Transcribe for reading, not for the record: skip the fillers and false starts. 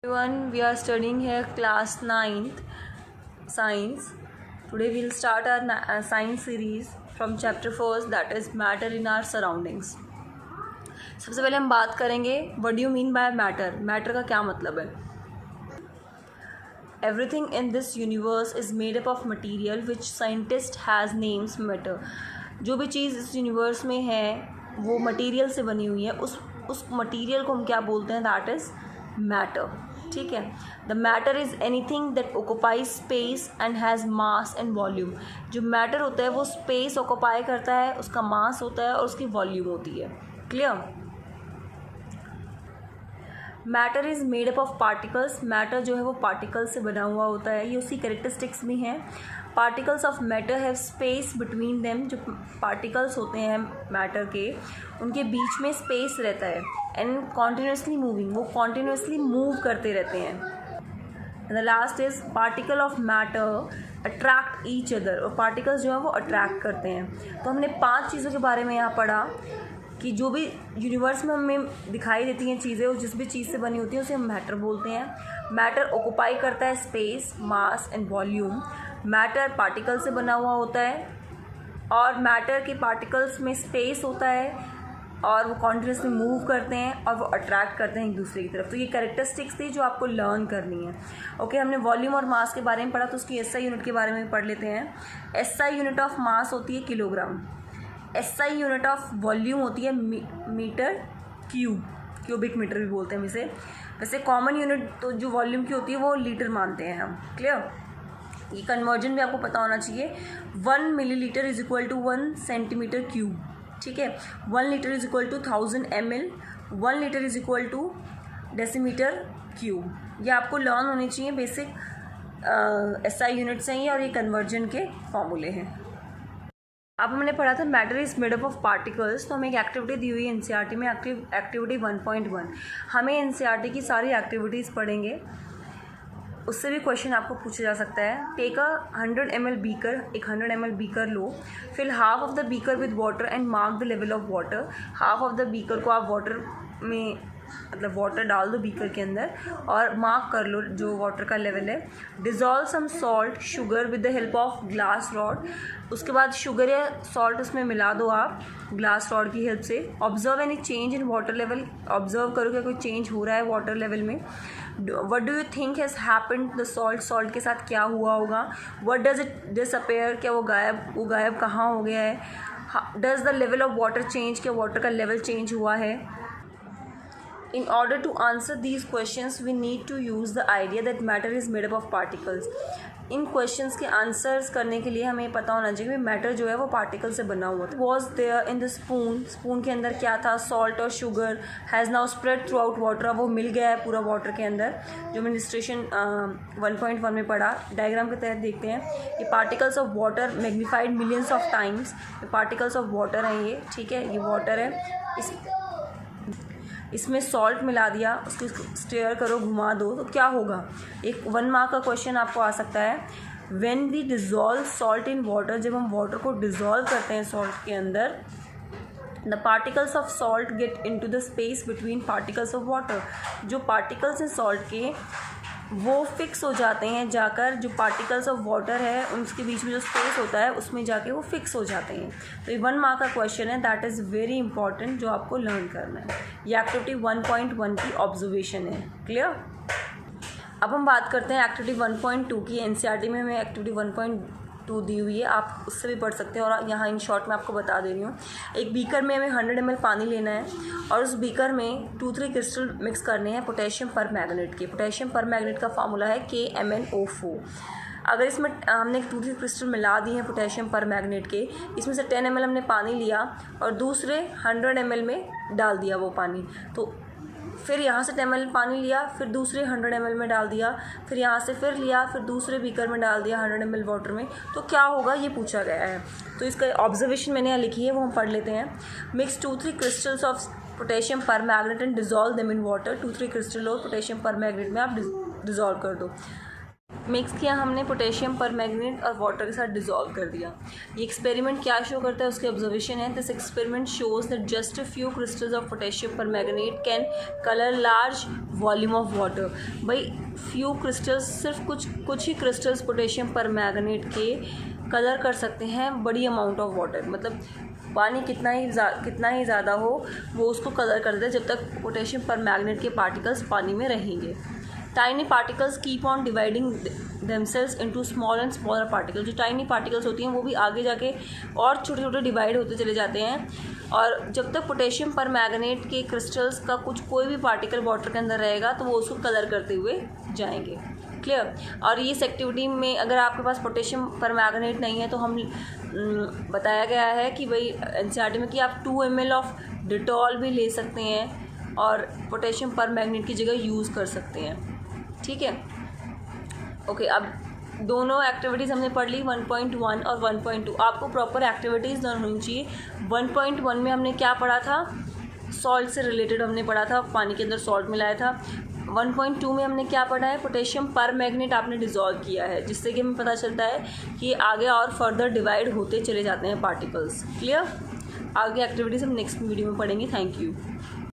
Everyone, we are studying here class 9th science. Today we will start our science series from chapter 1st, that is matter in our surroundings. सबसे पहले हम बात करेंगे what do you mean by matter. Matter का क्या मतलब है. Everything in this universe is made up of material which scientist has names matter. जो भी चीज़ इस यूनिवर्स में है वो मटेरियल से बनी हुई है. उस मटेरियल को हम क्या बोलते हैं, दैट इज़ मैटर. ठीक है. The matter is anything that occupies space and has mass and volume. जो मैटर होता है वो स्पेस ऑक्यूपाई करता है, उसका मास होता है और उसकी वॉल्यूम होती है. Clear. Matter is made up of particles. Matter जो है वो पार्टिकल्स से बना हुआ होता है. ये उसकी कैरेक्टरिस्टिक्स भी हैं. Particles of matter have space between them. जो पार्टिकल्स होते हैं मैटर के, उनके बीच में स्पेस रहता है. एंड कॉन्टीन्यूसली मूविंग, वो कॉन्टीन्यूसली मूव करते रहते हैं. The last is particle of matter attract each other. और पार्टिकल्स जो है वो अट्रैक्ट करते हैं. तो हमने 5 चीज़ों के बारे में यहाँ पढ़ा कि जो भी यूनिवर्स में हमें दिखाई देती हैं चीज़ें, वो जिस भी चीज़ से बनी होती है उसे हम मैटर बोलते हैं. मैटर ऑक्यूपाई करता है space, mass and volume. Matter particle से बना हुआ होता है और मैटर के पार्टिकल्स में स्पेस होता है और वो कॉन्टिन्यूसली मूव करते हैं और वो अट्रैक्ट करते हैं एक दूसरे की तरफ. तो ये कैरेक्टरिस्टिक्स थी जो आपको लर्न करनी है. ओके, हमने वॉल्यूम और मास के बारे में पढ़ा, तो उसकी एसआई यूनिट के बारे में पढ़ लेते हैं. एसआई यूनिट ऑफ मास होती है kilogram. SI unit of volume होती है मीटर क्यूब, क्यूबिक मीटर भी बोलते हैं इसे. वैसे कॉमन यूनिट तो जो वॉल्यूम की होती है वो लीटर मानते हैं हम. क्लियर. ये कन्वर्जन भी आपको पता होना चाहिए. 1 millilitre is equal to 1 centimetre cube. ठीक है. 1 litre is equal to 1000 ml. 1 litre is equal to decimetre cube. ये आपको लर्न होनी चाहिए. बेसिक एसआई यूनिट्स हैं ये और ये कन्वर्जन के फॉर्मूले हैं. अब हमने पढ़ा था matter is made up of particles. तो हमें एक एक्टिविटी दी हुई है एनसीईआरटी में, एक्टिविटी 1.1. हमें एनसीईआरटी की सारी एक्टिविटीज़ पढ़ेंगे, उससे भी क्वेश्चन आपको पूछा जा सकता है. Take a 100 ml beaker. एक 100 ml बीकर लो. Fill half of the beaker with water and mark the level of water. Half of the beaker को आप वाटर में मतलब वाटर डाल दो बीकर के अंदर और मार्क कर लो जो वाटर का लेवल है. Dissolve some salt sugar with the help of glass rod. उसके बाद शुगर या सॉल्ट उसमें मिला दो आप ग्लास रॉड की हेल्प से. Observe any change in water level. Observe करो क्या कोई चेंज हो रहा है वाटर लेवल में. What do you think has happened the salt. Salt के साथ क्या हुआ होगा. What does it disappear. क्या वो गायब कहाँ हो गया है. Does the level of water change. क्या वाटर का लेवल चेंज हुआ है. In order to answer these questions, we need to use the idea that matter is made up of particles. In questions के आंसर्स करने के लिए हमें पता होना चाहिए कि मैटर जो है वो पार्टिकल से बना हुआ था. Was there in the spoon. Spoon के अंदर क्या था. सॉल्ट और sugar has now spread throughout water. अब वो मिल गया है पूरा वाटर के अंदर, जो मैंने इलस्ट्रेशन 1.1 में पढ़ा. डायग्राम के तहत देखते हैं. ये particles of water magnified millions of times. Particles of water हैं ये. ठीक है, ये वाटर है. इसमें सॉल्ट मिला दिया, उसको स्टेयर करो, घुमा दो, तो क्या होगा. एक 1 मार्क का क्वेश्चन आपको आ सकता है. When we dissolve salt in water. जब हम वाटर को डिज़ोल्व करते हैं सॉल्ट के अंदर, the particles of salt get into the space between particles of water. जो पार्टिकल्स हैं सॉल्ट के वो फिक्स हो जाते हैं जाकर, जो पार्टिकल्स ऑफ वाटर है उनके बीच में जो स्पेस होता है उसमें जाके वो फिक्स हो जाते हैं. तो ये 1 मार्क का क्वेश्चन है. दैट इज़ वेरी इंपॉर्टेंट जो आपको लर्न करना है. ये एक्टिविटी 1.1 की ऑब्जर्वेशन है. क्लियर. अब हम बात करते हैं एक्टिविटी 1.2 की. एनसीईआरटी में हमें एक्टिविटी 1.2 दी हुई है, आप उससे भी पढ़ सकते हैं और यहाँ इन शॉर्ट में आपको बता दे रही हूँ. एक बीकर में हमें 100 ml पानी लेना है और उस बीकर में 2-3 क्रिस्टल मिक्स करने हैं पोटेशियम परमैंगनेट के. पोटेशियम परमैंगनेट का फार्मूला है KMnO4. अगर इसमें हमने 2-3 क्रिस्टल मिला दी हैं पोटेशियम परमैंगनेट के, इसमें से 10 ml हमने पानी लिया और दूसरे 100 ml में डाल दिया वो पानी. तो फिर यहाँ से 10 ml पानी लिया, फिर दूसरे 100 ml में डाल दिया, फिर यहाँ से फिर लिया, फिर दूसरे बीकर में डाल दिया 100 ml वाटर में, तो क्या होगा ये पूछा गया है. तो इसका ऑब्जर्वेशन मैंने यहाँ लिखी है, वो हम पढ़ लेते हैं. Mix 2-3 crystals of potassium permanganate and dissolve them in water. 2-3 crystal और पोटेशियम परमैंगनेट में आप डिज़ोल्व कर दो. मिक्स किया हमने पोटेशियम परमैंगनेट और वाटर के साथ डिज़ोल्व कर दिया। ये एक्सपेरिमेंट क्या शो करता है, उसकी ऑब्जर्वेशन है। This experiment shows that just a few crystals of potassium permanganate can colour large volume of water. भाई फ्यू क्रिस्टल्स, सिर्फ कुछ ही क्रिस्टल्स पोटेशियम परमैंगनेट के कलर कर सकते हैं बड़ी अमाउंट ऑफ वाटर। मतलब पानी कितना ही ज़्यादा हो वो उसको कलर कर देता है जब तक पोटेशियम परमैंगनेट के पार्टिकल्स पानी में रहेंगे। Tiny particles keep on dividing themselves into small and smaller particles. जो टाइनी पार्टिकल्स होती हैं वो भी आगे जाके और छोटे छोटे डिवाइड होते चले जाते हैं, और जब तक पोटेशियम परमैंगनेट के क्रिस्टल्स का कोई भी पार्टिकल वाटर के अंदर रहेगा तो वो उसको कलर करते हुए जाएंगे। क्लियर। और इस एक्टिविटी में अगर आपके पास पोटेशियम परमैंगनेट नहीं है तो हम बताया गया है कि भाई एनसीईआरटी में कि आप 2 ml ऑफ डिटॉल भी ले सकते हैं और पोटेशियम परमैंगनेट की जगह यूज़ कर सकते हैं। ठीक है, ओके। अब दोनों एक्टिविटीज़ हमने पढ़ ली, 1.1 और 1.2। आपको प्रॉपर एक्टिविटीज़ लर्न होनी चाहिए। 1.1 में हमने क्या पढ़ा था, सॉल्ट से रिलेटेड हमने पढ़ा था, पानी के अंदर सॉल्ट मिलाया था। 1.2 में हमने क्या पढ़ा है, पोटेशियम परमैंगनेट आपने डिज़ोल्व किया है, जिससे कि हमें पता चलता है कि आगे और फर्दर डिवाइड होते चले जाते हैं पार्टिकल्स। क्लियर। आगे एक्टिविटीज़ हम नेक्स्ट वीडियो में पढ़ेंगे। Thank you.